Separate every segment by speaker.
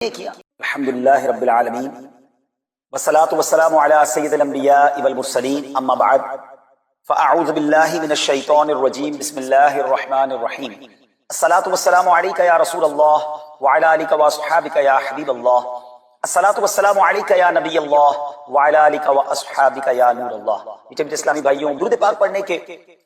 Speaker 1: کیا الحمدللہ رب العالمین والصلاة والسلام علی سید الانبیاء والمرسلین اما بعد فاعوذ باللہ من الشیطان الرجیم بسم اللہ الرحمن الرحیم الصلاة والسلام علیکہ یا رسول اللہ وعلی آلکہ واصحابکہ یا حبیب اللہ الصلاة والسلام علیکہ یا نبی اللہ وعلی آلکہ واصحابکہ یا نور اللہ۔ میٹھے میٹھے اسلامی بھائیوں، درود پاک پڑھنے کے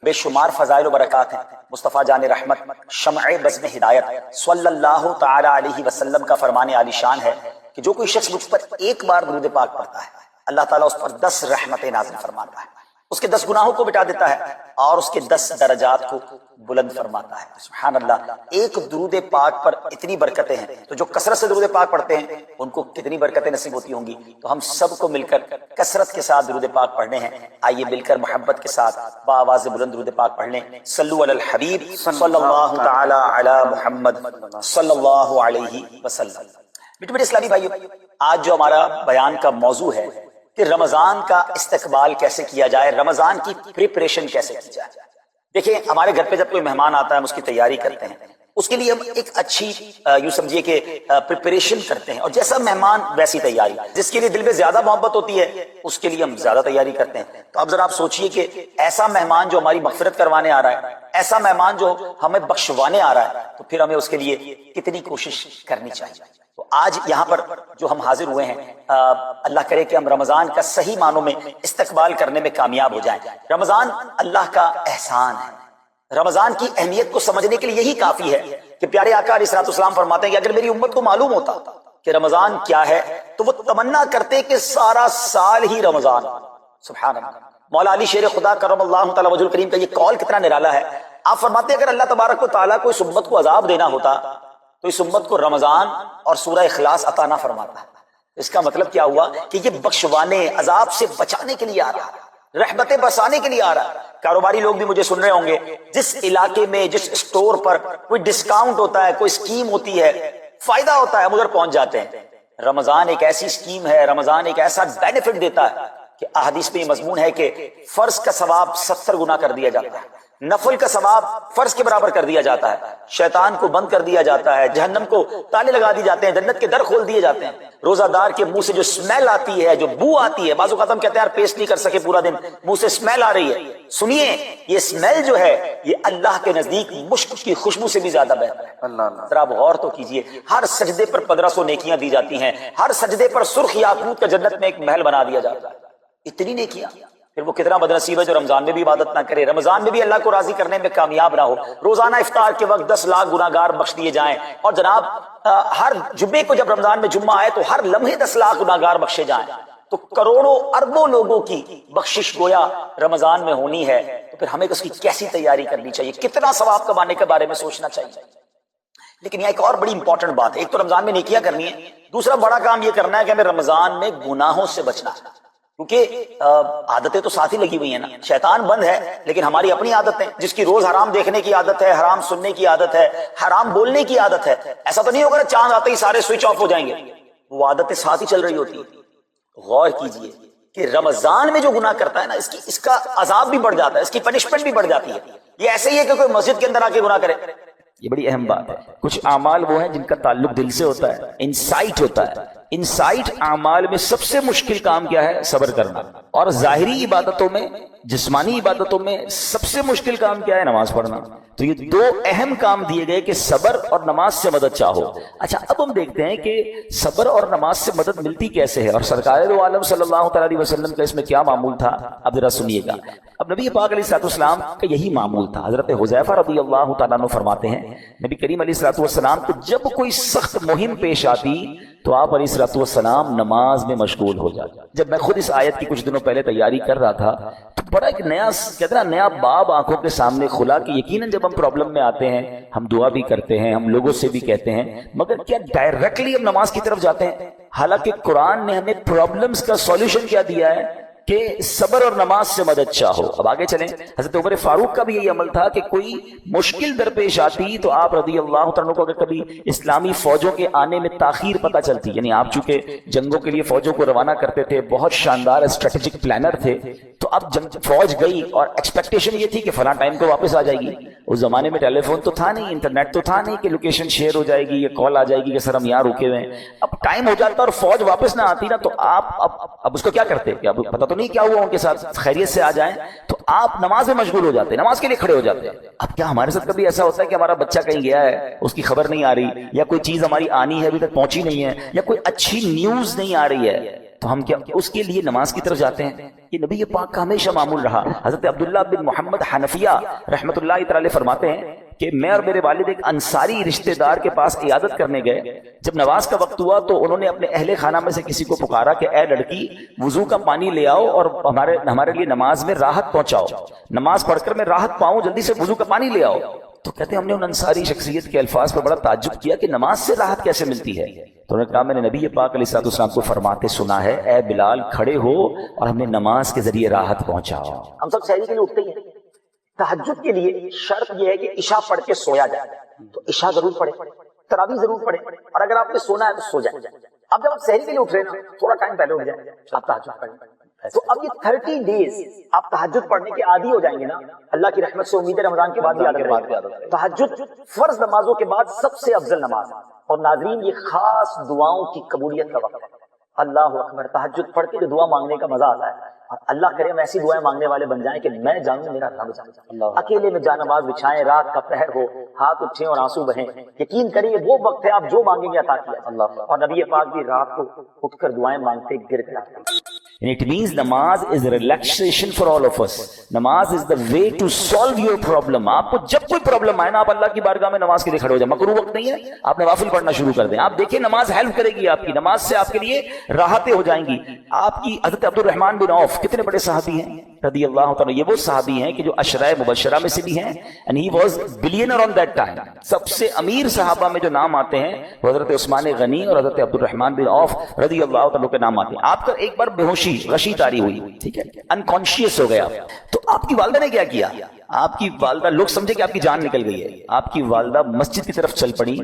Speaker 1: بے شمار فضائل و برکات ہیں۔ مصطفیٰ جان رحمت شمع بزم ہدایت صلی اللہ تعالی علیہ وسلم کا فرمان عالی شان ہے کہ جو کوئی شخص مجھ پر ایک بار درود پاک پڑھتا ہے اللہ تعالیٰ اس پر 10 رحمتیں نازل فرماتا ہے، اس کے 10 گناہوں کو مٹا دیتا ہے اور اس کے 10 درجات کو بلند فرماتا ہے۔ سبحان اللہ، ایک درود پاک پر اتنی برکتیں ہیں، تو جو کثرت سے درود پاک پڑھتے ہیں ان کو کتنی برکتیں نصیب ہوتی ہوں گی۔ تو ہم سب کو مل کر کثرت کے ساتھ درود پاک پڑھنے ہیں۔ آئیے مل کر محبت کے ساتھ بآواز بلند درود پاک پڑھ لیں۔ صلو علی الحبیب صلی اللہ تعالی علی محمد صلی اللہ علیہ وسلم۔ میٹھے میٹھے اسلامی بھائیو، آج جو ہمارا بیان کا موضوع ہے کہ رمضان کا استقبال کیسے کیا جائے، رمضان کی پریپریشن کیسے کی جائے۔ دیکھیں، ہمارے گھر پہ جب کوئی مہمان آتا ہے ہم اس کی تیاری کرتے ہیں، اس کے لیے ہم ایک اچھی یوں سمجھیے کہ پریپریشن کرتے ہیں، اور جیسا مہمان ویسی تیاری۔ جس کے لیے دل میں زیادہ محبت ہوتی ہے اس کے لیے ہم زیادہ تیاری کرتے ہیں۔ تو اب ذرا آپ سوچئے کہ ایسا مہمان جو ہماری مغفرت کروانے آ رہا ہے، ایسا مہمان جو ہمیں بخشوانے آ رہا ہے، تو پھر ہمیں اس کے لیے کتنی کوشش کرنی چاہیے۔ تو آج یہاں پر جو ہم حاضر ہوئے ہیں، اللہ کرے کہ ہم رمضان کا صحیح معنوں میں استقبال کرنے میں کامیاب ہو جائیں۔ رمضان اللہ کا احسان ہے۔ رمضان کی اہمیت کو سمجھنے کے لیے یہی کافی ہے کہ پیارے آقا علیہ الصلوۃ والسلام فرماتے ہیں کہ اگر میری امت کو معلوم ہوتا کہ رمضان کیا ہے تو وہ تمنا کرتے کہ سارا سال ہی رمضان۔ سبحان اللہ، مولا علی شیر خدا کرم اللہ تعالی وجہ الکریم کا یہ قول کتنا نرالا ہے۔ آپ فرماتے ہیں اگر اللہ تبارک و تعالیٰ کو اس امت کو عذاب دینا ہوتا تو اس امت کو رمضان اور سورہ اخلاص عطا نہ فرماتا۔ اس کا مطلب کیا ہوا کہ یہ بخشوانے، عذاب سے بچانے کے لیے آ رہا ہے، رحمتیں برسانے کے لیے آ رہا ہے۔ کاروباری لوگ بھی مجھے سن رہے ہوں گے، جس علاقے میں جس اسٹور پر کوئی ڈسکاؤنٹ ہوتا ہے، کوئی اسکیم ہوتی ہے، فائدہ ہوتا ہے، ہم ادھر پہنچ جاتے ہیں۔ رمضان ایک ایسی اسکیم ہے، رمضان ایک ایسا بینیفٹ دیتا ہے کہ احادیث میں یہ مضمون ہے کہ فرض کا ثواب 70 گنا کر دیا جاتا ہے، نفل کا ثواب فرض کے برابر کر دیا جاتا ہے، شیطان کو بند کر دیا جاتا ہے، جہنم کو تالے لگا دی جاتے ہیں، جنت کے در کھول دیے جاتے ہیں۔ روزہ دار کے منہ سے جو اسمیل آتی ہے، جو بو آتی ہے، بعض اوقات ہم کہتے ہیں یار پیسٹ نہیں کر سکے پورا دن، منہ سے اسمیل آ رہی ہے، سنیے یہ اسمیل جو ہے یہ اللہ کے نزدیک مشک کی خوشبو سے بھی زیادہ بہتر ہے۔ ذرا آپ غور تو کیجئے، ہر سجدے پر 1500 نیکیاں دی جاتی ہیں، ہر سجدے پر سرخ یاقوت کا جنت میں ایک محل بنا دیا جاتا ہے۔ اتنی نیکیاں، پھر وہ کتنا بدنصیب ہے جو رمضان میں بھی عبادت نہ کرے، رمضان میں بھی اللہ کو راضی کرنے میں کامیاب نہ ہو۔ روزانہ افطار کے وقت 10 لاکھ گناہگار بخش دیے جائیں، اور جناب ہر جمعے کو جب رمضان میں جمعہ آئے تو ہر لمحے 10 لاکھ گناہگار بخشے جائیں، تو کروڑوں اربوں لوگوں کی بخشش گویا رمضان میں ہونی ہے۔ تو پھر ہمیں اس کی کیسی تیاری کرنی چاہیے، کتنا ثواب کمانے کے بارے میں سوچنا چاہیے۔ لیکن یہاں ایک اور بڑی امپورٹنٹ بات ہے، ایک تو رمضان میں نیکیاں کرنی ہے، دوسرا بڑا کام یہ کرنا ہے کہ ہمیں رمضان میں گناہوں سے بچنا ہے، کیونکہ عادتیں تو ساتھ ہی لگی ہوئی ہیں نا۔ شیطان بند ہے لیکن ہماری اپنی عادتیں، جس کی روز حرام دیکھنے کی عادت ہے، حرام سننے کی عادت ہے، حرام بولنے کی عادت ہے۔ ایسا تو نہیں ہوگا نا چاند آتے ہی سارے سوئچ آف ہو جائیں گے، وہ عادتیں ساتھ ہی چل رہی ہوتی ہیں۔ غور کیجئے کہ رمضان میں جو گناہ کرتا ہے نا، اس کا عذاب بھی بڑھ جاتا ہے، اس کی پنشمنٹ بھی بڑھ جاتی ہے۔ یہ ایسے ہی ہے کہ کوئی مسجد کے اندر آ کے گناہ کرے۔ یہ بڑی اہم بات ہے۔ کچھ اعمال وہ ہیں جن کا تعلق دل سے ہوتا ہے، انسائٹ ہوتا ہے۔ انسائٹ اعمال میں سب سے مشکل کام کیا ہے؟ صبر کرنا۔ اور ظاہری عبادتوں میں، جسمانی عبادتوں میں سب سے مشکل کام کیا ہے؟ نماز پڑھنا۔ تو یہ 2 اہم کام دیے گئے کہ صبر اور نماز سے مدد چاہو۔ اچھا، اب ہم دیکھتے ہیں کہ صبر اور نماز سے مدد ملتی کیسے ہے، اور سرکار دو عالم صلی اللہ تعالی علیہ وسلم کا اس میں کیا معمول تھا، اب ذرا سنیے گا۔ اب نبی پاک علیہ الصلوۃ والسلام کا یہی معمول تھا۔ حضرت حذیفہ رضی اللہ تعالیٰ عنہ فرماتے ہیں نبی کریم علیہ الصلوۃ والسلام کو جب کوئی سخت مہم پیش آتی تو آپ علیہ الصلوۃ والسلام نماز میں مشغول ہو جاتے۔ جب میں خود اس آیت کی کچھ دنوں پہلے تیاری کر رہا تھا تو بڑا ایک نیا باب آنکھوں کے سامنے کھلا کہ یقیناً جب ہم پرابلم میں آتے ہیں ہم دعا بھی کرتے ہیں، ہم لوگوں سے بھی کہتے ہیں، مگر کیا ڈائریکٹلی ہم نماز کی طرف جاتے ہیں؟ حالانکہ قرآن نے ہمیں پرابلمز کا سولوشن کیا دیا ہے کہ صبر اور نماز سے مدد چاہو۔ اب آگے چلیں، حضرت عمر فاروق کا بھی یہی عمل تھا کہ کوئی مشکل درپیش آتی تو آپ رضی اللہ تعالیٰ کو اگر کبھی اسلامی فوجوں کے آنے میں تاخیر پتہ چلتی، یعنی آپ چونکہ جنگوں کے لیے فوجوں کو روانہ کرتے تھے، بہت شاندار اسٹریٹجک پلانر تھے، تو اب فوج گئی اور ایکسپیکٹیشن یہ تھی کہ فلاں ٹائم کو واپس آ جائے گی، اس زمانے میں ٹیلی فون تو تھا نہیں، انٹرنیٹ تو تھا نہیں کہ لوکیشن شیئر ہو جائے گی یا کال آ جائے گی کہ سر ہم یہاں رکے ہوئے ہیں. اب ٹائم ہو جاتا اور فوج واپس نہ آتی نا، تو آپ اب اس کو کیا کرتے کہ اب پتہ تو نہیں کیا ہوا ان کے ساتھ، خیریت سے آ جائیں، تو آپ نماز میں مشغول ہو جاتے، نماز کے لیے کھڑے ہو جاتے. اب کیا ہمارے ساتھ کبھی ایسا ہوتا ہے کہ ہمارا بچہ کہیں گیا ہے، اس کی خبر نہیں آ رہی، یا کوئی چیز ہماری آنی ہے ابھی تک پہنچی نہیں ہے، یا کوئی اچھی نیوز نہیں آ رہی ہے، تو ہم کیا اس کے لیے نماز کی طرف جاتے ہیں؟ یہ نبی پاک کا ہمیشہ معمول رہا. حضرت عبداللہ بن محمد حنفیہ رحمۃ اللہ تعالی فرماتے ہیں کہ میں اور میرے والد ایک انصاری رشتہ دار کے پاس عیادت کرنے گئے. جب نماز کا وقت ہوا تو انہوں نے اپنے اہل خانہ میں سے کسی کو پکارا کہ اے لڑکی، وضو کا پانی لے آؤ اور ہمارے لیے نماز میں راحت پہنچاؤ، نماز پڑھ کر میں راحت پاؤں، جلدی سے وضو کا پانی لے آؤ. تو کہتے ہیں ہم نے ان انصاری شخصیت کے الفاظ پر بڑا تعجب کیا کہ نماز سے راحت کیسے ملتی ہے. تو انہوں نے کہا میں نے نبی پاک علیہ الصلوۃ والسلام کو فرماتے سنا ہے، اے بلال کھڑے ہو اور ہمیں نماز کے ذریعے راحت پہنچاؤ. ہم سب سحری کے لیے اٹھتے ہیں، تہجد کے لیے شرط یہ ہے کہ عشاء پڑھ کے سویا جائے، تو عشاء ضرور پڑھے، تراویح ضرور پڑھے، اور اگر آپ نے سونا ہے تو سو جائے. اب جب آپ سحری کے لیے اٹھ رہے ہیں تھوڑا ٹائم پہلے اٹھ جائیں، آپ تہجد پڑھیں. تو اب یہ 30 ڈیز آپ تہجد پڑھنے کے عادی ہو جائیں گے نا، اللہ کی رحمت سے امید ہے رمضان کے بعد بھی عادت رہے گی. تہجد فرض نمازوں کے بعد سب سے افضل نماز ہے. اور ناظرین یہ خاص دعاؤں کی قبولیت کا وقت ہے. اللہ اکبر، تہجد پڑھ کے جو دعا مانگنے کا مزہ آتا ہے، اور اللہ کرے ہم ایسی دعائیں مانگنے والے بن جائیں کہ میں جانوں میرا رب جانے. اکیلے میں جا نماز بچھائیں، رات کا پہر ہو، ہاتھ اٹھیں اور آنسو بہیں، یقین کریے وہ وقت ہے آپ جو مانگیں گے عطا کیا اللہ. اور نبی پاک بھی رات کو اٹھ کر دعائیں مانگتے گر کراتے. It means namaz is relaxation for all of us. Namaz is the way to solve your problem. آپ کو جب کوئی پرابلم آئے نا، آپ اللہ کی بارگاہ میں نماز کے لیے کھڑے ہو جائیں. مکروہ وقت نہیں ہے، آپ نوافل پڑھنا شروع کر دیں. آپ دیکھیں نماز ہیلپ کرے گی آپ کی، نماز سے آپ کے لیے راحتیں ہو جائیں گی. آپ کی حضرت عبد الرحمن بن عوف کتنے بڑے صحابی ہیں رضی اللہ تعالیٰ. یہ وہ صحابی ہیں کہ جو عشرہ مبشرہ میں سے بھی ہیں، and he was billionaire on that time. سب سے امیر صحابہ میں جو نام آتے ہیں وہ حضرت عثمان غنی اور حضرت عبد الرحمن بن عوف رضی اللہ تعالیٰ کے نام آتے ہیں. آپ کا ایک بار بے ہوشی غشی طاری ہوئی، ٹھیک ہے، انکانشیس ہو گیا. تو آپ کی والدہ نے کیا کیا؟ آپ کی والدہ، لوگ سمجھے کہ آپ کی جان نکل گئی ہے، آپ کی والدہ مسجد کی طرف چل پڑی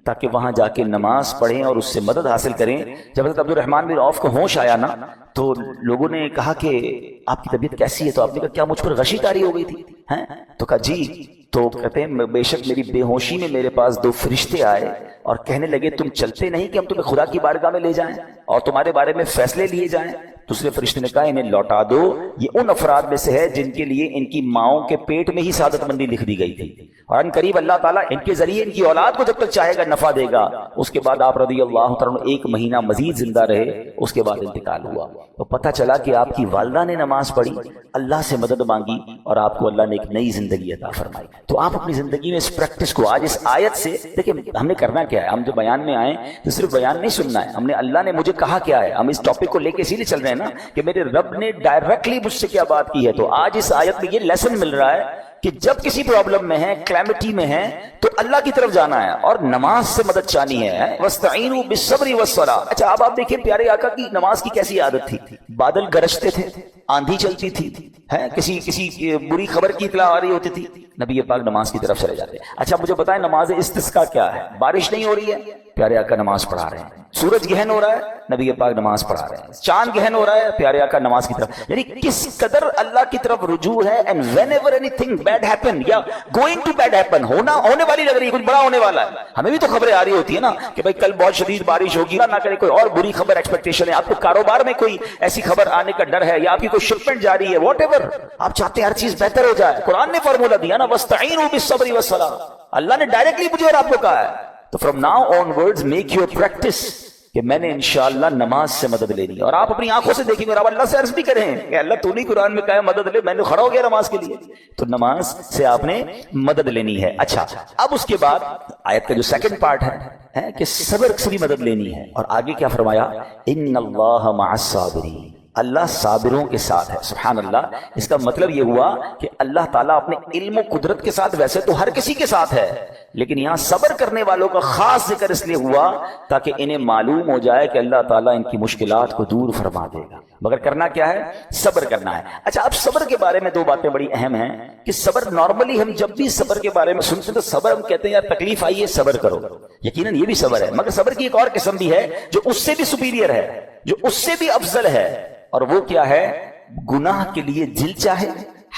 Speaker 1: تاکہ وہاں جا کے نماز پڑھیں اور اس سے مدد حاصل کریں. جب حضرت عبد الرحمن بن عوف کو ہوش آیا نا، تو لوگوں نے کہا کہ آپ کی طبیعت کیسی ہے؟ تو آپ نے کہا کیا مجھ پر غشی طاری ہو گئی تھی؟ تو کہا جی. تو کہتے ہیں بے شک میری بے ہوشی میں میرے پاس 2 فرشتے آئے اور کہنے لگے تم چلتے نہیں کہ ہم تمہیں خدا کی بارگاہ میں لے جائیں اور تمہارے بارے میں فیصلے لیے جائیں. دوسرے فرشتے نے کہا انہیں لوٹا دو، یہ ان افراد میں سے ہے جن کے لیے ان کی ماؤں کے پیٹ میں ہی سعادت مندی لکھ دی گئی تھی، اور ان قریب اللہ تعالیٰ ان کے ذریعے ان کی اولاد کو جب تک چاہے گا نفع دے گا. اس کے بعد آپ رضی اللہ تعالیٰ 1 مہینہ مزید زندہ رہے، اس کے بعد انتقال ہوا. تو پتہ چلا کہ آپ کی والدہ نے نماز پڑھی، اللہ سے مدد مانگی، اور آپ کو اللہ نے ایک نئی زندگی عطا فرمائی. تو آپ اپنی زندگی میں اس پریکٹس کو آج اس آیت سے دیکھیں. ہم نے کرنا کیا ہے؟ ہم جو بیان میں آئے تو صرف بیان نہیں سننا ہے، ہم نے اللہ نے مجھے کہا کیا ہے. ہم اس ٹاپک کو لے کے اسی لیے چل رہے ہیں نا کہ میرے رب نے ڈائریکٹلی مجھ سے کیا بات کی ہے. تو آج اس آیت میں یہ لیسن مل رہا ہے کہ جب کسی پرابلم میں ہیں، کلیمٹی میں ہیں، تو اللہ کی طرف جانا ہے اور نماز سے مدد چاہنی ہے. وَاسْتَعِينُوا بِالصَّبْرِ وَالصَّلَاةِ. اچھا اب آپ دیکھیں پیارے آقا کی نماز کی کیسی عادت تھی. بادل گرجتے تھے، آندھی چلتی تھی، کسی بری خبر کی اطلاع آ رہی ہوتی تھی، نبی پاک نماز کی طرف چلے جاتے. اچھا مجھے بتائیں نماز استسقاء کیا ہے؟ بارش نہیں ہو رہی ہے، پیارے آقا نماز پڑھا رہے ہیں. سورج گہن ہو رہا ہے، نبی پاک نماز پڑھا رہے ہیں. چاند گہن ہو رہا ہے، پیارے آقا نماز کی طرف. یعنی کس قدر اللہ کی طرف رجوع ہے. And whenever anything bad happen یا گوئنگ ٹو بیڈ ہیپن، ہونے والی لگ رہی ہے، کچھ بڑا ہونے والا ہے. ہمیں بھی تو خبریں آ رہی ہوتی ہے نا کہ بھائی کل بہت شدید بارش ہوگی، نہ کرے کوئی اور بری خبر ایکسپیکٹیشن ہے. آپ کو کاروبار میں کوئی ایسی خبر آنے کا ڈر ہے، یا آپ کی کوئی شپمنٹ جاری ہے، واٹ ایور آپ چاہتے ہیں ہر چیز بہتر ہو جائے. قرآن نے فارمولا دیا نا، وَاسْتَعِينُوا بِالصَّبْرِ وَالصَّلَاةِ. اللہ نے ڈائریکٹلی مجھے اور آپ کو کہا ہے. تو from now on words make your practice کہ میں نے انشاءاللہ نماز سے مدد لینی ہے. اور آپ اپنی آنکھوں سے دیکھیں گے، اور آپ اللہ سے عرض بھی کریں کہ اللہ تو نہیں قرآن میں کہا ہے مدد لے، میں نے کھڑا ہو گیا نماز کے لیے. تو نماز سے آپ نے مدد لینی ہے. اچھا اب اس کے بعد آیت کا جو سیکنڈ پارٹ ہے کہ صبر سے بھی مدد لینی ہے. اور آگے کیا فرمایا؟ ان اللہ مع الصابرین، اللہ صابروں کے ساتھ ہے. سبحان اللہ. اس کا مطلب یہ ہوا کہ اللہ تعالیٰ اپنے علم و قدرت کے ساتھ ویسے تو ہر کسی کے ساتھ ہے، لیکن یہاں صبر کرنے والوں کا خاص ذکر اس لیے ہوا تاکہ انہیں معلوم ہو جائے کہ اللہ تعالیٰ ان کی مشکلات کو دور فرما دے گا. مگر کرنا کیا ہے؟ صبر کرنا ہے. اچھا اب صبر کے بارے میں 2 باتیں بڑی اہم ہیں کہ صبر نارملی ہم جب بھی صبر کے بارے میں سنتے ہیں تو صبر ہم کہتے ہیں یار تکلیف آئی ہے صبر کرو. یقیناً یہ بھی صبر ہے، مگر صبر کی ایک اور قسم بھی ہے جو اس سے بھی سپیریئر ہے، جو اس سے بھی افضل ہے. اور وہ کیا ہے؟ گناہ کے لیے دل چاہے،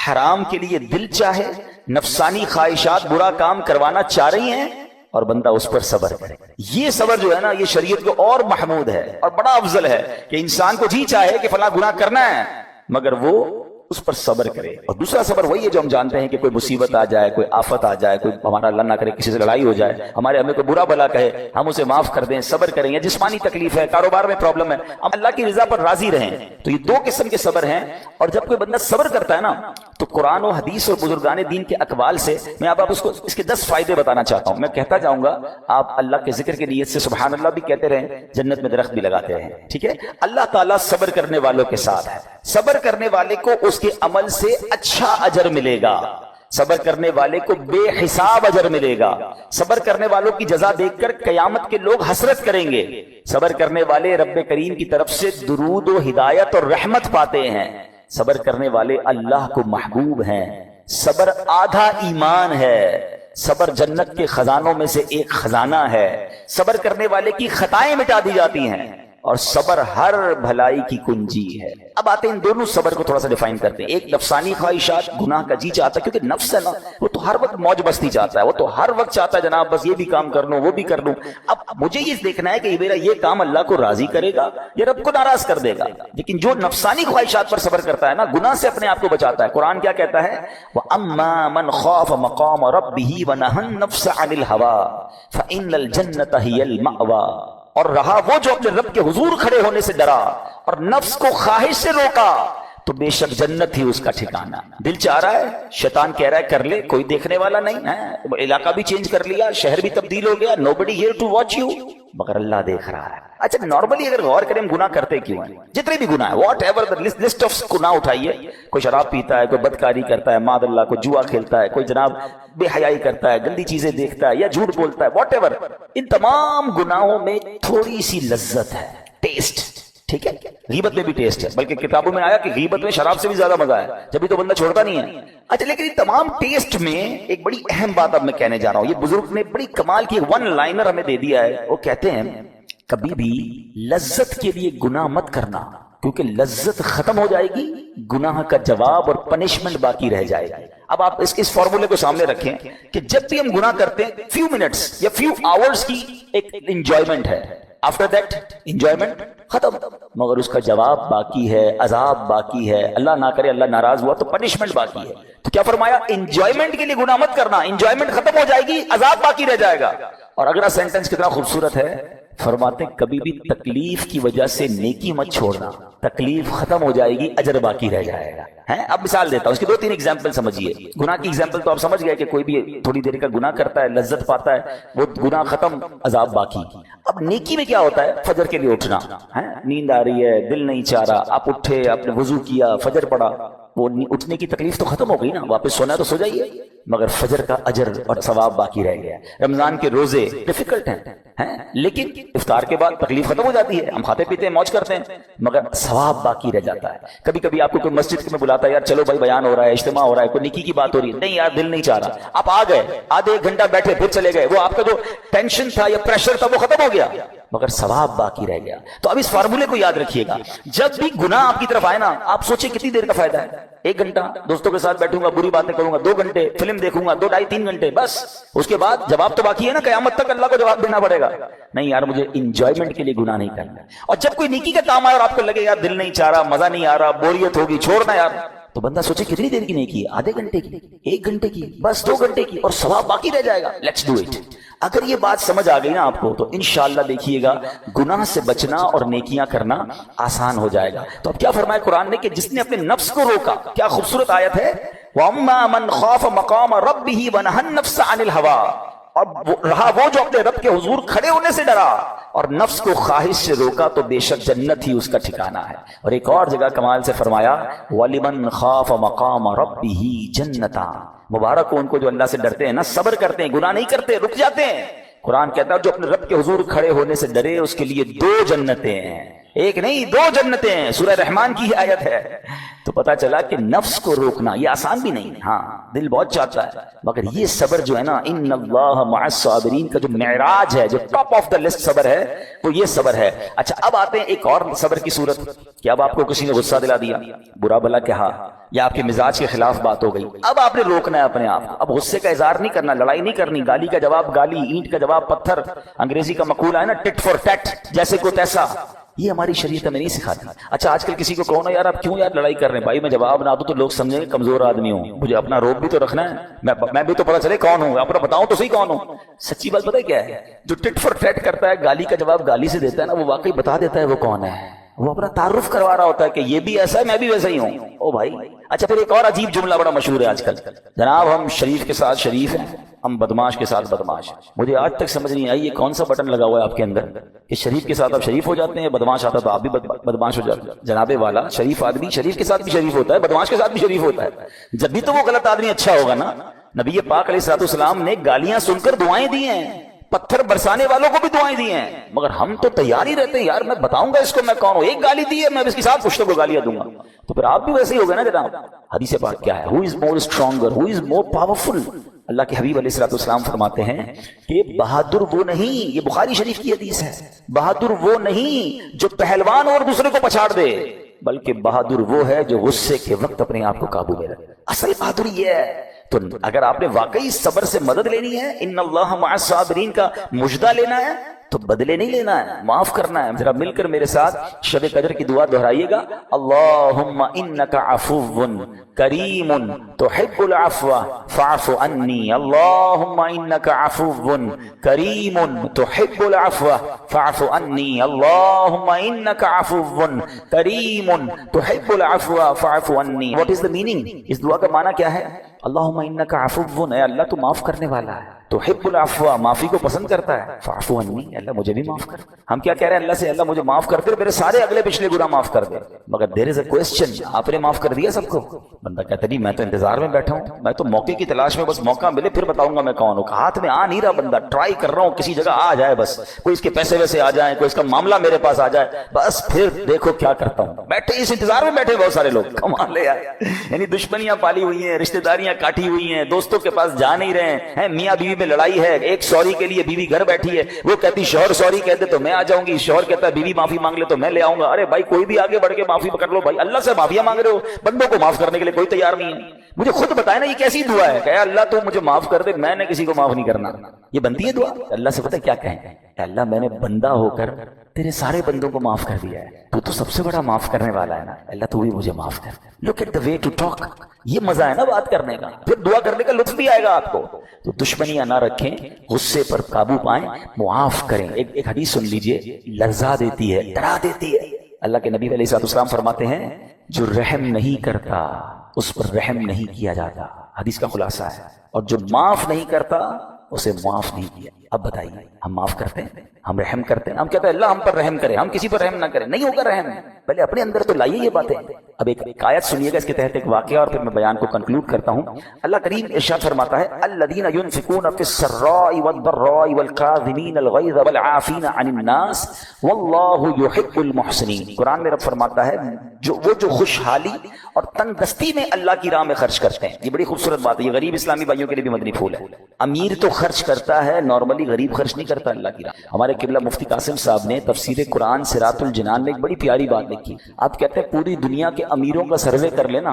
Speaker 1: حرام کے لیے دل چاہے، نفسانی خواہشات برا کام کروانا چاہ رہی ہیں اور بندہ اس پر صبر کرے. یہ صبر جو ہے نا یہ شریعت کو اور محمود ہے اور بڑا افضل ہے کہ انسان کو جی چاہے کہ فلاں گناہ کرنا ہے مگر وہ اس پر صبر کرے. اور دوسرا صبر وہی ہے جو ہم جانتے ہیں کہ کوئی مصیبت آ جائے, کوئی آفت آ جائے, کوئی ہمارا اللہ نہ کرے کسی سے لڑائی ہو جائے, ہمارے ہمیں کوئی برا بلا کہے, ہم اسے معاف کر دیں, صبر کریں. یا جسمانی تکلیف ہے, کاروبار میں پرابلم ہے, ہم اللہ کی رضا پر راضی رہیں. تو یہ دو قسم کے صبر ہیں. اور جب کوئی بندہ صبر کرتا ہے نا تو قرآن و حدیث اور بزرگان دین کے اقوال سے میں آپ اس کو اس کے 10 فائدے بتانا چاہتا ہوں. میں کہتا جاؤں گا, آپ اللہ کے ذکر کی نیت سے سبحان اللہ بھی کہتے رہیں, جنت میں درخت بھی لگاتے رہیں. ٹھیک ہے. اللہ تعالیٰ صبر کرنے والوں کے ساتھ ہے. صبر کرنے والے کو اس کے عمل سے اچھا اجر ملے گا. صبر کرنے والے کو بے حساب اجر ملے گا. صبر کرنے والوں کی جزا دیکھ کر قیامت کے لوگ حسرت کریں گے. صبر کرنے والے رب کریم کی طرف سے درود و ہدایت اور رحمت پاتے ہیں. صبر کرنے والے اللہ کو محبوب ہیں. صبر آدھا ایمان ہے. صبر جنت کے خزانوں میں سے ایک خزانہ ہے. صبر کرنے والے کی خطائیں مٹا دی جاتی ہیں اور صبر ہر بھلائی کی کنجی ہے. اب آتے ہیں ان دونوں صبر کو تھوڑا سا ڈیفائن کرتے ہیں. ایک نفسانی خواہشات, گناہ کا جی چاہتا ہے, کیونکہ نفس ہے نا وہ تو ہر وقت موج مستی چاہتا ہے, وہ تو ہر وقت چاہتا ہے جناب بس یہ بھی کام کر لوں وہ بھی کر لوں. اب مجھے یہ دیکھنا ہے کہ میرا یہ کام اللہ کو راضی کرے گا یا رب کو ناراض کر دے گا. لیکن جو نفسانی خواہشات پر صبر کرتا ہے نا, گناہ سے اپنے آپ کو بچاتا ہے. قرآن کیا کہتا ہے, وَأَمَّا مَنْ خَافَ مَقَامَ رَبِّهِ وَنَهَى النَّفْسَ عَنِ الْهَوَىٰ فَإِنَّ الْجَنَّةَ هِيَ الْمَأْوَىٰ. اور رہا وہ جو اپنے رب کے حضور کھڑے ہونے سے ڈرا اور نفس کو خواہش سے روکا تو بے شک جنت ہی اس کا ٹھکانہ. دل چاہ رہا ہے, شیطان کہہ رہا ہے کر لے, کوئی دیکھنے والا نہیں ہے, علاقہ بھی چینج کر لیا, شہر بھی تبدیل ہو گیا, nobody here to watch you, مگر اللہ دیکھ رہا ہے. اچھا نارملی اگر غور کریں ہم گناہ کرتے کیوں ہیں؟ جتنے بھی گناہ ہیں, what ever the list of گناہ اٹھائیے. کوئی شراب پیتا ہے, کوئی بدکاری کرتا ہے, معاذ اللہ, کوئی جوا کھیلتا ہے, کوئی جناب بے حیائی کرتا ہے, گندی چیزیں دیکھتا ہے یا جھوٹ بولتا ہے, واٹ ایور. ان تمام گناہوں میں تھوڑی سی لذت ہے, ٹیسٹ. ٹھیک ہے. غیبت میں بھی ٹیسٹ ہے, بلکہ کتابوں میں آیا کہ غیبت میں شراب سے بھی زیادہ مزہ ہے, جبھی تو بندہ چھوڑتا نہیں ہے. اچھا لیکن ان تمام ٹیسٹ میں ایک بڑی اہم بات اب میں کہنے جا رہا ہوں. یہ بزرگ نے بڑی کمال کی ون لائنر ہمیں دے دیا ہے. وہ کہتے ہیں کبھی بھی لذت کے لیے گناہ مت کرنا, کیونکہ لذت ختم ہو جائے گی, گناہ کا جواب اور پنشمنٹ باقی رہ جائے گی. اب آپ اس فارمولے کو سامنے رکھیں کہ جب بھی ہم گناہ کرتے ہیں فیو منٹس یا فیو آورز کی ایک انجوائمنٹ ہے, آفٹر دیٹ انجوائمنٹ ختم, مگر اس کا جواب باقی ہے, عذاب باقی ہے, اللہ نہ کرے اللہ ناراض ہوا تو پنشمنٹ باقی ہے. تو کیا فرمایا, انجوائمنٹ کے لیے گناہ مت کرنا, انجوائمنٹ ختم ہو جائے گی, عذاب باقی رہ جائے گا. اور اگلا سینٹنس کتنا خوبصورت ہے, فرماتے کبھی بھی تکلیف کی وجہ سے نیکی مت چھوڑنا, تکلیف ختم ہو جائے گی, اجر باقی رہ جائے گا. اب مثال دیتا ہوں, اس کی 2-3 ایگزامپل سمجھیے. گناہ کی ایگزامپل تو آپ سمجھ گئے کہ کوئی بھی تھوڑی دیر کا گناہ کرتا ہے, لذت پاتا ہے, وہ گناہ ختم, عذاب باقی. اب نیکی میں کیا ہوتا ہے, فجر کے لیے اٹھنا, نیند آ رہی ہے, دل نہیں چاہ رہا, آپ اٹھے, آپ نے وضو کیا, فجر پڑھا, وہ اٹھنے کی تکلیف تو ختم ہو گئی نا, واپس سونا ہے تو سو جائیے, مگر فجر کا اجر اور ثواب باقی رہ گیا. رمضان کے روزے ڈیفیکلٹ ہیں لیکن افطار کے بعد تکلیف ختم ہو جاتی ہے, ہم کھاتے پیتے ہیں, موج کرتے ہیں, مگر ثواب باقی رہ جاتا ہے. کبھی کبھی آپ کو کوئی مسجد میں بلاتا ہے, یار چلو بھائی بیان ہو رہا ہے, اجتماع ہو رہا ہے, کوئی نیکی کی بات ہو رہی ہے, نہیں یار دل نہیں چاہ رہا, آپ آ گئے, آدھے 1 گھنٹہ بیٹھے, پھر چلے گئے, وہ آپ کا جو ٹینشن تھا یا پریشر تھا وہ ختم ہو گیا, مگر ثواب باقی رہ گیا. تو اب اس فارمولے کو یاد رکھیے گا, جب بھی گناہ آپ کی طرف آئے نا, آپ سوچیں کتنی دیر کا فائدہ ہے. 1 گھنٹہ دوستوں کے ساتھ بیٹھوں گا, بری باتیں کروں گا, 2 گھنٹے فلم دیکھوں گا, 2 ڈھائی 3 گھنٹے, بس اس کے بعد جواب تو باقی ہے نا, قیامت تک اللہ کو جواب دینا پڑے گا. نہیں یار مجھے انجوائمنٹ کے لیے گناہ نہیں کرنا. اور جب کوئی نیکی کا کام آئے اور آپ کو لگے یار دل نہیں چاہ رہا, مزہ نہیں آ رہا, بوریت ہوگی, چھوڑنا یار, تو بندہ سوچے کتنی دیر کی نیکی ہے, آدھے گھنٹے کی, 1 گھنٹے کی, بس 2 گھنٹے کی, اور ثواب باقی رہ جائے گا. Let's do it. اگر یہ بات سمجھ آ گئی نا آپ کو, تو انشاءاللہ دیکھیے گا گناہ سے بچنا اور نیکیاں کرنا آسان ہو جائے گا. تو اب کیا فرمایا قرآن نے کہ جس نے اپنے نفس کو روکا, کیا خوبصورت آیت ہے, وَأَمَّا مَنْ خَافَ مَقَامَ رَبِّهِ وَنَهَى النَّفْسَ عَنِ الْهَوَىٰ. اور رہا وہ جو اپنے رب کے حضور کھڑے ہونے سے ڈرا اور نفس کو خواہش سے روکا تو بے شک جنت ہی اس کا ٹھکانہ ہے. اور ایک اور جگہ کمال سے فرمایا, وَلِمَنْ خَافَ مَقَامَ رَبِّهِ جَنَّتَانِ. مبارک ہو ان کو جو اللہ سے ڈرتے ہیں نا, صبر کرتے ہیں, گناہ نہیں کرتے, رک جاتے ہیں. قرآن کہتا ہے جو اپنے رب کے حضور کھڑے ہونے سے ڈرے اس کے لیے 2 جنتیں ہیں. ایک نہیں 2 جنتیں ہیں، سورہ رحمان کی ہی آیت ہے۔ تو پتا چلا کہ نفس کو روکنا یہ آسان بھی نہیں، ہاں دل بہت چاہتا ہے، مگر یہ صبر جو ہے نا، ان اللہ مع الصابرین کا جو معراج ہے، جو ٹاپ آف دا لسٹ صبر ہے، وہ یہ صبر ہے۔ اچھا اب آتے ہیں ایک اور صبر کی صورت کہ اب آپ کو کسی نے غصہ دلا دیا، برا بلا کہا، یا آپ کے مزاج کے خلاف بات ہو گئی، اب آپ نے روکنا ہے اپنے آپ کو، اب غصے کا اظہار نہیں کرنا، لڑائی نہیں کرنی، گالی کا جواب گالی، اینٹ کا جواب پتھر، انگریزی کا مقولہ ہے نا ٹٹ فور ٹیٹ، جیسے کو تیسا، یہ ہماری شریعت ہمیں نہیں سکھاتی۔ اچھا آج کل کسی کو کہو نا یار آپ کیوں یار لڑائی کر رہے ہیں، بھائی میں جواب نہ دوں تو لوگ سمجھیں گے کمزور آدمی ہوں، مجھے اپنا روب بھی تو رکھنا ہے، میں بھی تو پتا چلے کون ہوں، اپنا بتاؤں تو صحیح کون ہوں۔ سچی بات پتہ ہے کیا ہے، جو ٹٹ فور ٹیٹ کرتا ہے، گالی کا جواب گالی سے دیتا ہے نا، وہ واقعی بتا دیتا ہے وہ کون ہے، وہ اپنا تعارف کروا رہا ہوتا ہے کہ یہ بھی ایسا ہے میں بھی ویسا ہی ہوں۔ او بھائی اچھا پھر ایک اور عجیب جملہ بڑا مشہور ہے آج کل، جناب ہم شریف کے ساتھ شریف ہیں، ہم بدماش کے ساتھ بدماش۔ مجھے آج تک سمجھ نہیں آئی یہ کون سا بٹن لگا ہوا ہے آپ کے اندر کہ شریف کے ساتھ آپ شریف ہو جاتے ہیں، بدماش آتا تو آپ بھی بدماش ہو جاتے ہیں۔ جناب والا شریف آدمی شریف کے ساتھ بھی شریف ہوتا ہے، بدماش کے ساتھ بھی شریف ہوتا ہے، جب بھی تو وہ غلط آدمی اچھا ہوگا نا۔ نبی پاک علیہ الصلوۃ والسلام نے گالیاں سن کر دعائیں دی ہیں، پتھر برسانے والوں کو بھی دعائیں دی ہیں، مگر ہم تو تیار ہی رہتے ہیں یار میں بتاؤں گا اس کو میں کون ہوں، ایک گالی دی ہے میں اس کے ساتھ پشتوں کو گالیاں دوں گا، تو پھر آپ بھی ویسے ہی ہو گئے نا جناب۔ حدیث پاک کیا ہے، ہو از مور اسٹرانگر، ہو از مور پاورفل۔ اللہ کے حبیب علیہ الصلوۃ والسلام فرماتے ہیں کہ بہادر وہ نہیں، یہ بخاری شریف کی حدیث ہے، بہادر وہ نہیں جو پہلوان اور دوسرے کو پچھاڑ دے، بلکہ بہادر وہ ہے جو غصے کے وقت اپنے آپ کو قابو میں رکھے۔ اصل بہادری یہ ہے۔ تو اگر آپ نے واقعی صبر سے مدد لینی ہے، ان اللہ مع الصابرین کا مجدہ لینا ہے، تو بدلے نہیں لینا ہے، معاف کرنا ہے۔ ذرا مل کر میرے ساتھ شب قدر کی دعا دہرائیے گا، اللہم انک عفو کریم تحب العفو فاعف عنی، اللہم انک عفو کریم تحب العفو فاعف عنی، اللہم انک عفو کریم تحب العفو فاعف عنی۔ واٹ از دا میننگ، اس دعا کا معنی کیا ہے؟ اللہم انک عفو، اے اللہ تو معاف کرنے والا ہے، تحب العفو معافی کو پسند کرتا ہے، فاعف عنی، اللہ مجھے بھی معاف کر۔ ہم کیا کہہ رہے ہیں اللہ سے، اللہ مجھے معاف کر دے، میرے سارے اگلے پچھلے گناہ معاف کر دے، مگر دیر از اے کوسچن، آپ نے معاف کر دیا سب کو؟ بندہ کہتا نہیں میں تو انتظار میں بیٹھا ہوں، میں تو موقع کی تلاش میں، بس موقع ملے پھر بتاؤں گا میں کون ہوں، ہاتھ میں آ نہیں رہا، بندہ ٹرائی کر رہا ہوں کسی جگہ آ جائے، بس کوئی اس کے پیسے ویسے آ جائیں، کوئی اس کا معاملہ میرے پاس آ جائے، بس پھر دیکھو کیا کرتا ہوں۔ بیٹھے اس انتظار میں بیٹھے بہت سارے لوگ، کمال ہے یار، یعنی دشمنیاں پالی ہوئی ہیں، رشتہ داریاں کاٹی ہوئی ہیں، دوستوں کے پاس جا نہیں رہے ہیں، میاں بیوی میں لڑائی ہے، ایک سوری کے لیے بیوی گھر بیٹھی ہے، وہ کہتی شوہر سوری کہتے تو میں آ جاؤں گی، شوہر کہتا ہے بیوی معافی مانگ لے تو میں لے آؤں گا۔ ارے بھائی کوئی بھی آگے بڑھ کے معافی پکڑ لو بھائی، اللہ سے معافیاں مانگ رہے ہو، بندوں کو معاف کرنے کے لیے کوئی تیار نہیں ہے۔ مجھے خود بتائے نا یہ کیسی دعا ہے کہ اے اللہ تو مجھے معاف کر دے، میں نے کسی کو معاف نہیں کرنا، یہ بنتی ہے دعا؟ اللہ سے پتہ کیا کہیں کہ اللہ میں نے بندہ ہو کر تیرے سارے بندوں کو معاف کر دیا ہے، تو سب سے بڑا معاف کرنے والا ہے نا، اللہ تو بھی مجھے معاف کر۔ Look at the way to talk, یہ مزہ ہے نا بات کرنے کا، پھر دعا کرنے کا لطف بھی آئے گا آپ کو۔ تو دشمنیاں نہ رکھیں، غصے پر قابو پائیں، معاف کریں۔ ایک حدیث سن لیجئے، لرزا دیتی ہے، ڈرا دیتی ہے۔ اللہ کے نبی علیہ السلام فرماتے ہیں جو رحم نہیں کرتا اس پر رحم نہیں کیا جاتا، حدیث کا خلاصہ ہے، اور جو معاف نہیں کرتا اسے معاف نہیں کیا۔ اب بتائیے ہم معاف کرتے ہیں، ہم رحم کرتے ہیں، ہم کہتے ہیں اللہ ہم پر رحم کرے، ہم کسی پر رحم نہ کریں، نہیں ہوگا رحم، پہلے اپنے اندر تو لائیے یہ باتیں۔ اب ایک آیت سنیے گا اس کے تحت ایک واقعہ، اور پھر میں بیان کو کنکلوڈ کرتا ہوں۔ اللہ کریم ارشاد فرماتا ہے الذین ينفقون فی السراء والضراء والکاظمین الغیظ والعافین عن الناس واللہ یحب المحسنین۔ قرآن میں رب فرماتا ہے جو خوشحالی اور تنگ دستی میں اللہ کی راہ میں خرچ کرتے ہیں، یہ بڑی خوبصورت بات ہے، یہ غریب اسلامی بھائیوں کے لیے بھی مدنی پھول ہے۔ امیر تو خرچ کرتا ہے، نارملی غریب خرچ نہیں کرتا اللہ کی راہ۔ ہمارے قبلہ مفتی قاسم صاحب نے تفسیر قرآن صراط الجنان میں ایک بڑی پیاری بات لکھی۔ آپ کہتے ہیں پوری دنیا کے امیروں کا سروے کر لینا،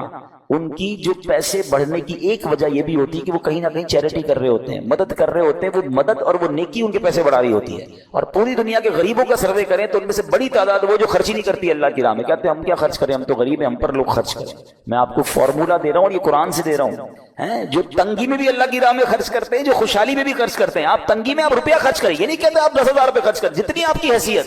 Speaker 1: ان کی جو پیسے بڑھنے کی ایک وجہ یہ بھی ہوتی ہے کہ وہ کہیں نہ کہیں چیریٹی کر رہے ہوتے ہیں، مدد کر رہے ہوتے ہیں، وہ مدد اور وہ نیکی ان کے پیسے بڑھا رہی ہوتی ہے۔ اور پوری دنیا کے غریبوں کا سروے کریں تو ان میں سے بڑی تعداد وہ جو خرچ ہی نہیں کرتی اللہ کی راہ میں، کہتے ہیں ہم کیا خرچ کریں، ہم تو غریب ہیں، ہم پر لوگ خرچ کریں۔ میں آپ کو فارمولہ دے رہا ہوں اور یہ قرآن سے دے رہا ہوں، جو تنگی میں بھی اللہ کی راہ میں خرچ کرتے ہیں، جو خوشحالی میں بھی خرچ کرتے ہیں۔ آپ تنگی میں آپ روپیہ خرچ کریں، یہ نہیں کہتے آپ 10,000 روپے خرچ کریں، جتنی آپ کی حیثیت،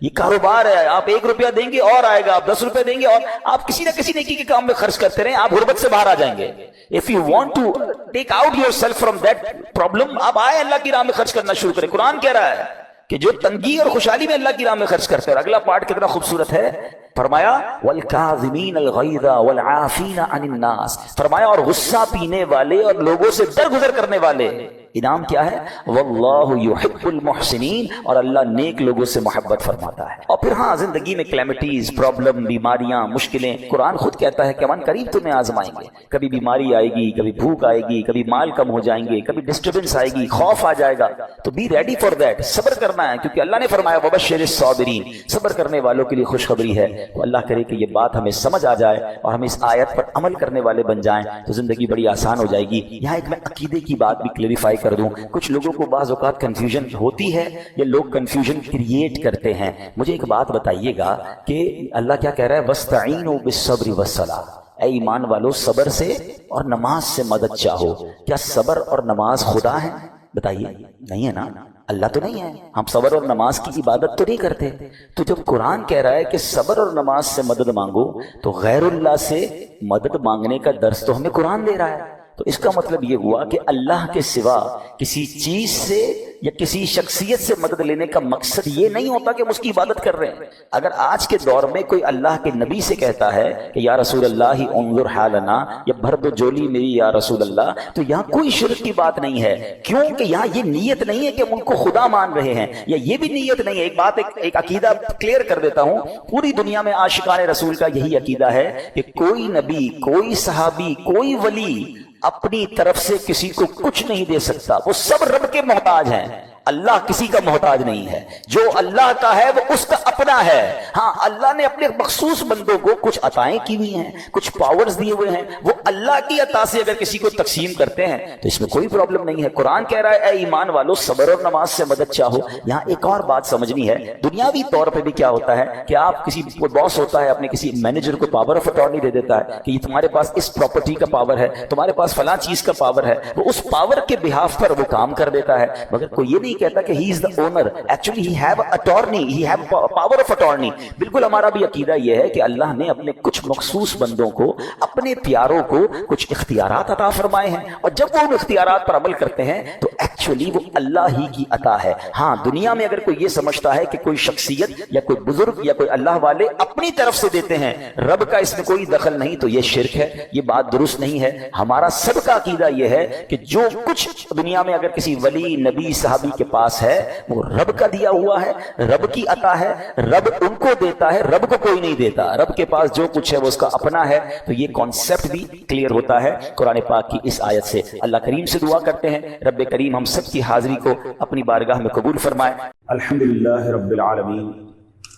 Speaker 1: یہ کاروبار ہے، آپ 1 روپیہ دیں گے اور آئے گا، آپ 10 روپے دیں گے اور آپ کسی نہ کسی نیکی کے کام میں خرچ کرتے رہیں، آپ غربت سے باہر آ جائیں گے۔ If you want to take out yourself from that problem، آپ آئے اللہ کی راہ میں خرچ کرنا شروع کریں۔ قرآن کہہ رہا ہے کہ جو تنگی اور خوشحالی میں اللہ کی راہ میں خرچ کرتے ہیں۔ اور اگلا پارٹ کتنا خوبصورت ہے فرمایا والکاظمین الغیظ والعافین عن الناس، فرمایا اور غصہ پینے والے اور لوگوں سے درگزر کرنے والے، انعام کیا ہے؟ واللہ یحب المحسنین، اور اللہ نیک لوگوں سے محبت فرماتا ہے۔ اور پھر ہاں زندگی میں کلیمٹیز، پرابلم، بیماریاں، مشکلیں، قرآن خود کہتا ہے کہ من قریب تمہیں آزمائیں گے، کبھی بیماری آئے گی، کبھی بھوک آئے گی، کبھی مال کم ہو جائیں گے، کبھی ڈسٹربنس آئے گی، خوف آ جائے گا، تو بی ریڈی فار دیٹ، صبر کرنا ہے، کیونکہ اللہ نے فرمایا وبشر الصابرین، صبر کرنے والوں کے لیے خوشخبری ہے۔ تو اللہ کرے کہ یہ بات ہمیں سمجھ آ جائے اور ہم اس آیت پر عمل کرنے والے بن جائیں تو زندگی بڑی آسان ہو جائے گی۔ یہاں ایک میں عقیدے کی بات بھی کلیریفائی کر دوں، کچھ لوگوں کو بعض اوقات کنفیوژن ہوتی ہے یا لوگ کنفیوژن کریٹ کرتے ہیں۔ مجھے ایک بات بتائیے گا کہ اللہ کیا کہہ رہا ہے؟ وَاسْتَعِينُوا بِالصَّبْرِ وَالصَّلَاةِ، اے ایمان والو صبر سے اور نماز سے مدد چاہو۔ کیا صبر اور نماز خدا ہے؟ بتائیے، نہیں ہے نا، اللہ تو نہیں ہے۔ ہم صبر اور نماز کی عبادت تو نہیں کرتے۔ تو جب قرآن کہہ رہا ہے کہ صبر اور نماز سے مدد مانگو، تو غیر اللہ سے مدد مانگنے کا درس تو ہمیں قرآن دے رہا ہے۔ تو اس کا مطلب یہ ہوا کہ اللہ کے سوا کسی چیز سے یا کسی شخصیت سے مدد لینے کا مقصد یہ نہیں ہوتا کہ ہم اس کی عبادت کر رہے ہیں۔ اگر آج کے دور میں کوئی اللہ کے نبی سے کہتا ہے کہ یا رسول اللہ انظر حالنا، یا بھر دو جولی میری یا رسول اللہ، تو یہاں کوئی شرک کی بات نہیں ہے، کیونکہ یہاں یہ نیت نہیں ہے کہ ہم ان کو خدا مان رہے ہیں، یا یہ بھی نیت نہیں ہے۔ ایک بات، ایک عقیدہ کلیئر کر دیتا ہوں، پوری دنیا میں عاشقان رسول کا یہی عقیدہ ہے کہ کوئی نبی، کوئی صحابی، کوئی ولی اپنی طرف سے کسی کو کچھ نہیں دے سکتا، وہ سب رب کے محتاج ہیں۔ اللہ کسی کا محتاج نہیں ہے، جو اللہ کا ہے وہ اس کا اپنا ہے۔ ہاں اللہ نے اپنے مخصوص بندوں کو کچھ عطائیں کی ہوئی ہیں، کچھ پاورز دیے ہوئے ہیں، وہ اللہ کی عطا سے اگر کسی کو تقسیم کرتے ہیں تو اس میں کوئی پرابلم نہیں ہے۔ قرآن کہہ رہا ہے اے ایمان والو صبر اور نماز سے مدد چاہو۔ یہاں ایک اور بات سمجھنی ہے، دنیاوی طور پہ بھی کیا ہوتا ہے کہ آپ کسی باس ہوتا ہے اپنے کسی مینیجر کو پاور آف اٹارنی دے دیتا ہے کہ یہ تمہارے پاس اس پراپرٹی کا پاور ہے، تمہارے پاس فلاں چیز کا پاور ہے، وہ اس پاور کے بہاف پر وہ کام کر دیتا ہے، مگر کوئی یہ نہیں کہتا کہ he is the owner, actually he have attorney, he have power of attorney۔ بالکل ہمارا بھی عقیدہ یہ ہے کہ اللہ نے اپنے کچھ مخصوص بندوں کو، اپنے پیاروں کو کچھ اختیارات عطا فرمائے ہیں، اور جب وہ ان اختیارات پر عمل کرتے ہیں تو ایکچولی وہ اللہ ہی کی عطا ہے۔ ہاں دنیا میں اگر کوئی یہ سمجھتا ہے کہ کوئی شخصیت یا کوئی بزرگ یا کوئی اللہ والے اپنی طرف سے دیتے ہیں، رب کا اس میں کوئی دخل نہیں، تو یہ شرک ہے، یہ بات درست نہیں ہے۔ ہمارا سب کا عقیدہ یہ ہے کہ جو کچھ دنیا میں اگر کسی ولی، نبی، صحابی کے پاس ہے وہ رب کا دیا ہوا ہے، رب کی عطا ہے، رب ان کو دیتا ہے، رب کو کوئی نہیں دیتا۔ رب کے پاس جو کچھ ہے وہ اس کا اپنا ہے۔ تو یہ کانسیپٹ بھی کلیئر ہوتا ہے قرآن پاک کی اس آیت سے۔ اللہ کریم سے دعا کرتے ہیں رب کریم ہم سب کی حاضری کو اپنی بارگاہ میں قبول فرمائے۔
Speaker 2: الحمدللہ رب العالمین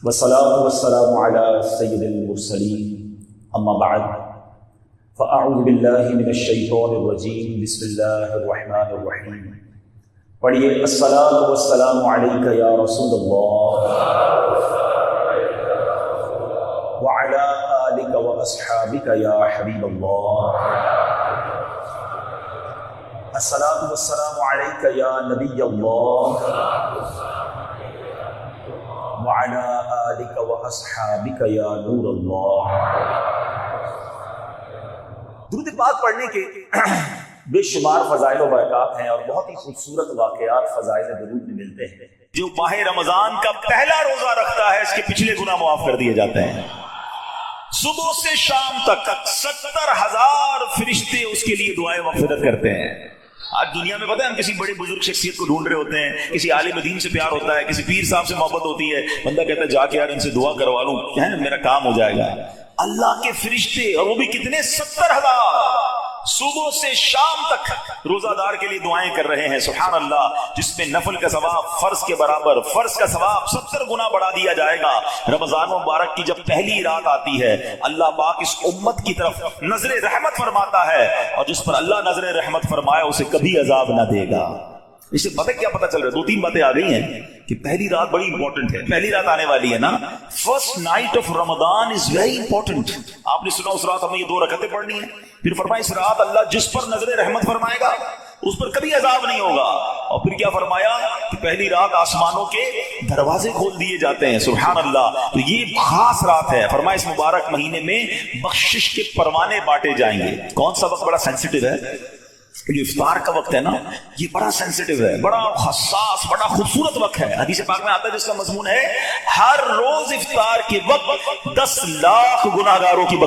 Speaker 2: والصلاة والسلام علی سید المرسلین، اما بعد فاعوذ باللہ من الشیطان الرجیم، بسم اللہ الرحمن الرحیم۔ پڑھیے الصلاۃ والسلام علیک یا رسول اللہ وعلی آلک واصحابک یا حبیب اللہ، الصلاۃ والسلام علیک یا نبی اللہ وعلی آلک واصحابک یا نور اللہ۔ درود پاک پڑھنے کے بے شمار فضائل و برکات ہیں، اور بہت ہی خوبصورت واقعات فضائل درود میں ملتے ہیں۔ جو ماہ رمضان کا پہلا روزہ رکھتا ہے اس کے پچھلے گناہ معاف کر دیے جاتے ہیں۔ صبح سے شام تک 70,000 فرشتے اس کے لیے دعائیں مغفرت کرتے ہیں۔ آج دنیا میں پتہ ہے ہم کسی بڑے بزرگ شخصیت کو ڈھونڈ رہے ہوتے ہیں، کسی عالم دین سے پیار ہوتا ہے، کسی پیر صاحب سے محبت ہوتی ہے، بندہ کہتا ہے جا کے یار ان سے دعا کروا لوں، میرا کام ہو جائے گا۔ اللہ کے فرشتے، اور وہ بھی کتنے، 70,000 صبح سے شام تک روزہ دار کے لیے دعائیں کر رہے ہیں۔ سبحان اللہ، جس میں نفل کا ثواب فرض کے برابر، فرض کا ثواب 70 گنا بڑھا دیا جائے گا۔ رمضان مبارک کی جب پہلی رات آتی ہے، اللہ پاک اس امت کی طرف نظر رحمت فرماتا ہے، اور جس پر اللہ نظر رحمت فرمائے اسے کبھی عذاب نہ دے گا۔ اس سے کیا پتہ چل رہا ہے؟ 2-3 باتیں آ گئی ہیں کہ پہلی رات بڑی امپورٹنٹ ہے۔ پہلی رات آنے والی ہے نا، first night of Ramzan is very important. آپ نے سنا اس رات ہمیں یہ 2 رکعتیں پڑھنی ہیں، پھر فرمایا اس رات اللہ جس پر نظر رحمت فرمائے گا اس پر کبھی عذاب نہیں ہوگا، اور پھر کیا فرمایا کہ پہلی رات آسمانوں کے دروازے کھول دیے جاتے ہیں۔ سبحان اللہ، تو یہ خاص رات ہے۔ فرمایا اس مبارک مہینے میں بخشش کے پروانے بانٹے جائیں گے۔ کون سا وقت بڑا سینسیٹیو ہے؟ جو افطار کا وقت ہے نا یہ بڑا سینسٹیو ہے، بڑا حساس، بڑا خوبصورت وقت ہے۔ حدیث پاک میں آتا ہے جس کا مضمون ہے ہر روز افطار کے وقت 10 لاکھ گناہگاروں کی بخشش